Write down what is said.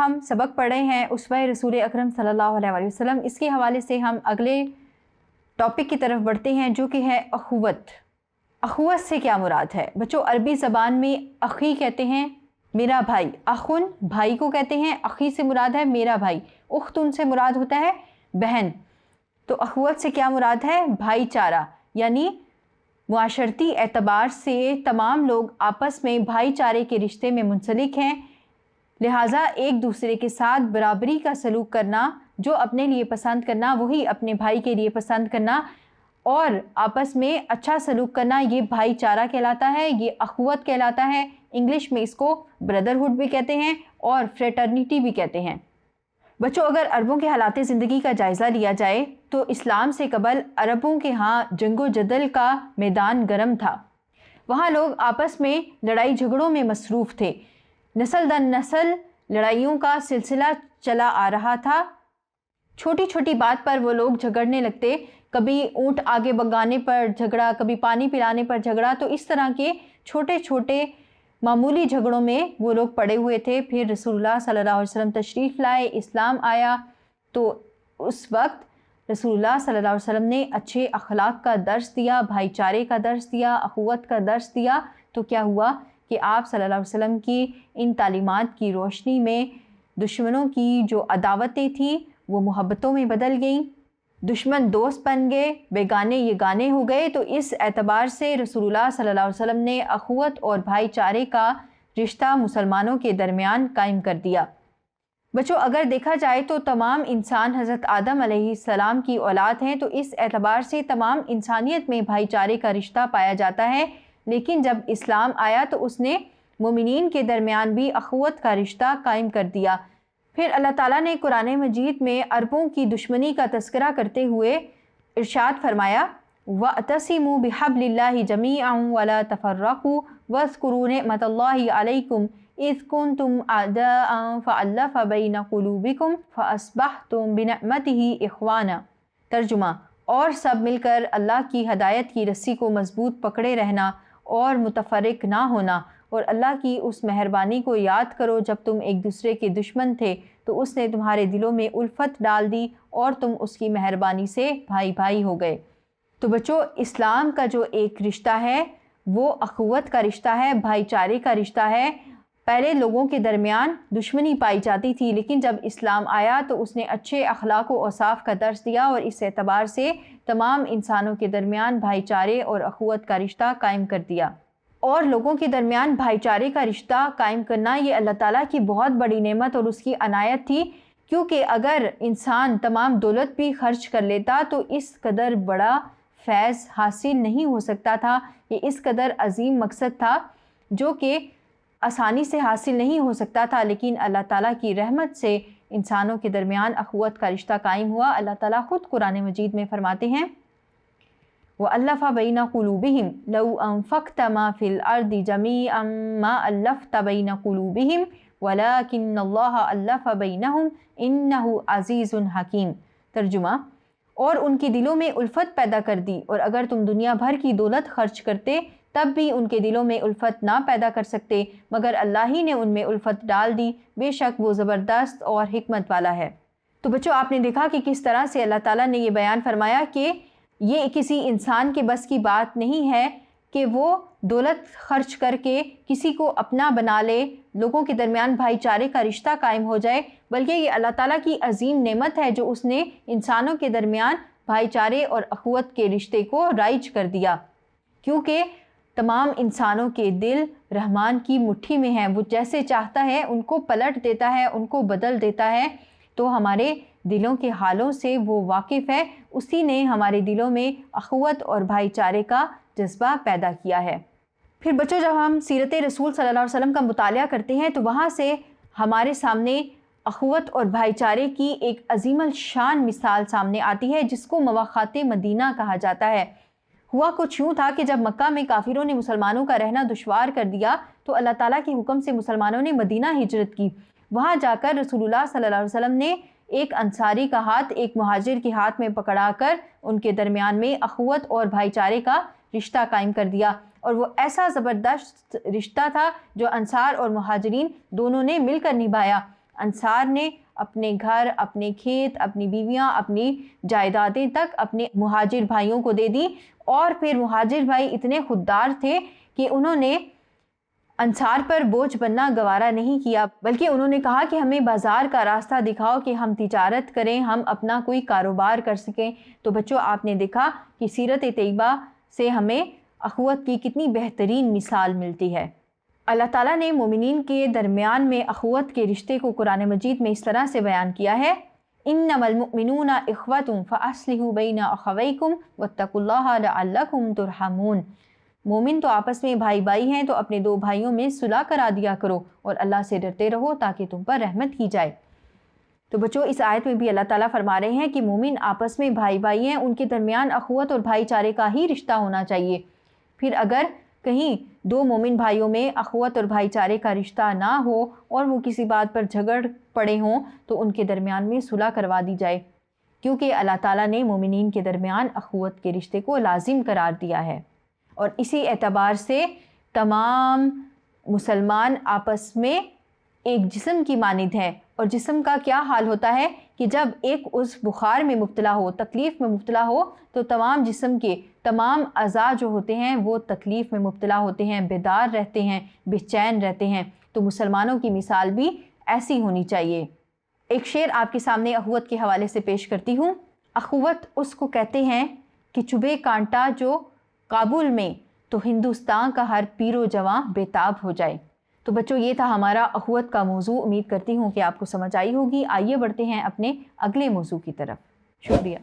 ہم سبق پڑھ رہے ہیں اسوہ رسول اکرم صلی اللہ علیہ وآلہ وسلم، اس کے حوالے سے ہم اگلے ٹاپک کی طرف بڑھتے ہیں جو کہ ہے اخوت۔ اخوت سے کیا مراد ہے؟ بچوں عربی زبان میں اخی کہتے ہیں میرا بھائی، اخن بھائی کو کہتے ہیں، اخی سے مراد ہے میرا بھائی، اختن سے مراد ہوتا ہے بہن۔ تو اخوت سے کیا مراد ہے؟ بھائی چارہ، یعنی معاشرتی اعتبار سے تمام لوگ آپس میں بھائی چارے کے رشتے میں منسلک ہیں، لہٰذا ایک دوسرے کے ساتھ برابری کا سلوک کرنا، جو اپنے لیے پسند کرنا وہی اپنے بھائی کے لیے پسند کرنا، اور آپس میں اچھا سلوک کرنا، یہ بھائی چارہ کہلاتا ہے، یہ اخوت کہلاتا ہے۔ انگلش میں اس کو بردرہڈ بھی کہتے ہیں اور فریٹرنیٹی بھی کہتے ہیں۔ بچوں اگر عربوں کے حالات زندگی کا جائزہ لیا جائے تو اسلام سے قبل عربوں کے ہاں جنگ و جدل کا میدان گرم تھا، وہاں لوگ آپس میں لڑائی جھگڑوں میں مصروف تھے، نسل در نسل لڑائیوں کا سلسلہ چلا آ رہا تھا، چھوٹی چھوٹی بات پر وہ لوگ جھگڑنے لگتے، کبھی اونٹ آگے بگانے پر جھگڑا، کبھی پانی پلانے پر جھگڑا، تو اس طرح کے چھوٹے چھوٹے معمولی جھگڑوں میں وہ لوگ پڑے ہوئے تھے۔ پھر رسول اللہ صلی اللہ علیہ وسلم تشریف لائے، اسلام آیا، تو اس وقت رسول اللہ صلی اللہ علیہ وسلم نے اچھے اخلاق کا درس دیا، بھائی چارے کا درس دیا، اخوت کا درس دیا۔ تو کیا ہوا کہ آپ صلی اللہ علیہ وسلم کی ان تعلیمات کی روشنی میں دشمنوں کی جو عداوتیں تھیں وہ محبتوں میں بدل گئیں، دشمن دوست بن گئے، بیگانے یگانے ہو گئے۔ تو اس اعتبار سے رسول اللہ صلی اللہ علیہ وسلم نے اخوت اور بھائی چارے کا رشتہ مسلمانوں کے درمیان قائم کر دیا۔ بچوں اگر دیکھا جائے تو تمام انسان حضرت آدم علیہ السلام کی اولاد ہیں، تو اس اعتبار سے تمام انسانیت میں بھائی چارے کا رشتہ پایا جاتا ہے، لیکن جب اسلام آیا تو اس نے مومنین کے درمیان بھی اخوت کا رشتہ قائم کر دیا۔ پھر اللہ تعالیٰ نے قرآن مجید میں عربوں کی دشمنی کا تذکرہ کرتے ہوئے ارشاد فرمایا وَاعْتَصِمُوا بِحَبْلِ اللَّهِ جَمِيعًا وَلَا تَفَرَّقُوا وَاذْكُرُوا نِعْمَةَ اللَّهِ عَلَيْكُمْ إِذْ كُنْتُمْ أَعْدَاءً فَأَلَّفَ بَيْنَ قُلُوبِكُمْ فَأَصْبَحْتُمْ بِنِعْمَتِهِ إِخْوَانًا۔ ترجمہ، اور سب مل کر اللہ کی ہدایت کی رسی کو مضبوط پکڑے رہنا اور متفرق نہ ہونا، اور اللہ کی اس مہربانی کو یاد کرو جب تم ایک دوسرے کے دشمن تھے تو اس نے تمہارے دلوں میں الفت ڈال دی اور تم اس کی مہربانی سے بھائی بھائی ہو گئے۔ تو بچوں اسلام کا جو ایک رشتہ ہے وہ اخوت کا رشتہ ہے، بھائی چارے کا رشتہ ہے۔ پہلے لوگوں کے درمیان دشمنی پائی جاتی تھی، لیکن جب اسلام آیا تو اس نے اچھے اخلاق و اوصاف کا درس دیا اور اس اعتبار سے تمام انسانوں کے درمیان بھائی چارے اور اخوت کا رشتہ قائم کر دیا۔ اور لوگوں کے درمیان بھائی چارے کا رشتہ قائم کرنا یہ اللہ تعالیٰ کی بہت بڑی نعمت اور اس کی عنایت تھی، کیونکہ اگر انسان تمام دولت بھی خرچ کر لیتا تو اس قدر بڑا فیض حاصل نہیں ہو سکتا تھا، یہ اس قدر عظیم مقصد تھا جو کہ آسانی سے حاصل نہیں ہو سکتا تھا، لیکن اللہ تعالیٰ کی رحمت سے انسانوں کے درمیان اخوت کا رشتہ قائم ہوا۔ اللہ تعالیٰ خود قرآن مجید میں فرماتے ہیں وَأَلَّفَ بَيْنَ قُلُوبِهِمْ لَوْ أَنفَقْتَ مَا فِي الْأَرْضِ جَمِيعًا مَا أَلَّفْتَ بَيْنَ قُلُوبِهِمْ وَلَكِنَّ اللَّهَ أَلَّفَ بَيْنَهُمْ إِنَّهُ عَزِيزٌ حَكِيمٌ۔ ترجمہ، اور ان کے دلوں میں الفت پیدا کر دی، اور اگر تم دنیا بھر کی دولت خرچ کرتے تب بھی ان کے دلوں میں الفت نہ پیدا کر سکتے، مگر اللہ ہی نے ان میں الفت ڈال دی، بے شک وہ زبردست اور حکمت والا ہے۔ تو بچوں آپ نے دیکھا کہ کس طرح سے اللہ تعالیٰ نے یہ بیان فرمایا کہ یہ کسی انسان کے بس کی بات نہیں ہے کہ وہ دولت خرچ کر کے کسی کو اپنا بنا لے، لوگوں کے درمیان بھائی چارے کا رشتہ قائم ہو جائے، بلکہ یہ اللہ تعالیٰ کی عظیم نعمت ہے جو اس نے انسانوں کے درمیان بھائی چارے اور اخوت کے رشتے کو رائج کر دیا، کیونکہ تمام انسانوں کے دل رحمان کی مٹھی میں ہیں، وہ جیسے چاہتا ہے ان کو پلٹ دیتا ہے، ان کو بدل دیتا ہے۔ تو ہمارے دلوں کے حالوں سے وہ واقف ہے، اسی نے ہمارے دلوں میں اخوت اور بھائی چارے کا جذبہ پیدا کیا ہے۔ پھر بچوں جب ہم سیرت رسول صلی اللہ علیہ وسلم کا مطالعہ کرتے ہیں تو وہاں سے ہمارے سامنے اخوت اور بھائی چارے کی ایک عظیم الشان مثال سامنے آتی ہے جس کو مواخات مدینہ کہا جاتا ہے۔ ہوا کچھ یوں تھا کہ جب مکہ میں کافروں نے مسلمانوں کا رہنا دشوار کر دیا تو اللہ تعالیٰ کے حکم سے مسلمانوں نے مدینہ ہجرت کی۔ وہاں جا کر رسول اللہ صلی اللہ علیہ وسلم نے ایک انصاری کا ہاتھ ایک مہاجر کے ہاتھ میں پکڑا کر ان کے درمیان میں اخوت اور بھائی چارے کا رشتہ قائم کر دیا، اور وہ ایسا زبردست رشتہ تھا جو انصار اور مہاجرین دونوں نے مل کر نبھایا۔ انصار نے اپنے گھر، اپنے کھیت، اپنی بیویاں، اپنی جائیدادیں تک اپنے مہاجر بھائیوں کو دے دی، اور پھر مہاجر بھائی اتنے خوددار تھے کہ انہوں نے انصار پر بوجھ بننا گوارا نہیں کیا، بلکہ انہوں نے کہا کہ ہمیں بازار کا راستہ دکھاؤ کہ ہم تجارت کریں، ہم اپنا کوئی کاروبار کر سکیں۔ تو بچوں، آپ نے دیکھا کہ سیرت طیبہ سے ہمیں اخوت کی کتنی بہترین مثال ملتی ہے۔ اللہ تعالیٰ نے مومنین کے درمیان میں اخوت کے رشتے کو قرآن مجید میں اس طرح سے بیان کیا ہے، انما المؤمنون اخوة فاصلحوا بین اخویکم واتقوا اللہ لعلکم ترحمون۔ مومن تو آپس میں بھائی بھائی ہیں، تو اپنے دو بھائیوں میں صلح کرا دیا کرو اور اللہ سے ڈرتے رہو تاکہ تم پر رحمت کی جائے۔ تو بچوں، اس آیت میں بھی اللہ تعالیٰ فرما رہے ہیں کہ مومن آپس میں بھائی بھائی ہیں، ان کے درمیان اخوت اور بھائی چارے کا ہی رشتہ ہونا چاہیے۔ پھر اگر کہیں دو مومن بھائیوں میں اخوت اور بھائی چارے کا رشتہ نہ ہو اور وہ کسی بات پر جھگڑ پڑے ہوں تو ان کے درمیان میں صلح کروا دی جائے، کیونکہ اللہ تعالیٰ نے مومنین کے درمیان اخوت کے رشتے کو لازم قرار دیا ہے۔ اور اسی اعتبار سے تمام مسلمان آپس میں ایک جسم کی مانند ہیں، اور جسم کا کیا حال ہوتا ہے کہ جب ایک عضو بخار میں مبتلا ہو، تکلیف میں مبتلا ہو، تو تمام جسم کے تمام اعضاء جو ہوتے ہیں وہ تکلیف میں مبتلا ہوتے ہیں، بیدار رہتے ہیں، بے چین رہتے ہیں۔ تو مسلمانوں کی مثال بھی ایسی ہونی چاہیے۔ ایک شعر آپ کے سامنے اخوت کے حوالے سے پیش کرتی ہوں۔ اخوت اس کو کہتے ہیں کہ چبھے کانٹا جو کابل میں، تو ہندوستان کا ہر پیر و جواں بے تاب ہو جائے۔ تو بچوں، یہ تھا ہمارا اخوت کا موضوع۔ امید کرتی ہوں کہ آپ کو سمجھ آئی ہوگی۔ آئیے بڑھتے ہیں اپنے اگلے موضوع کی طرف۔ شکریہ۔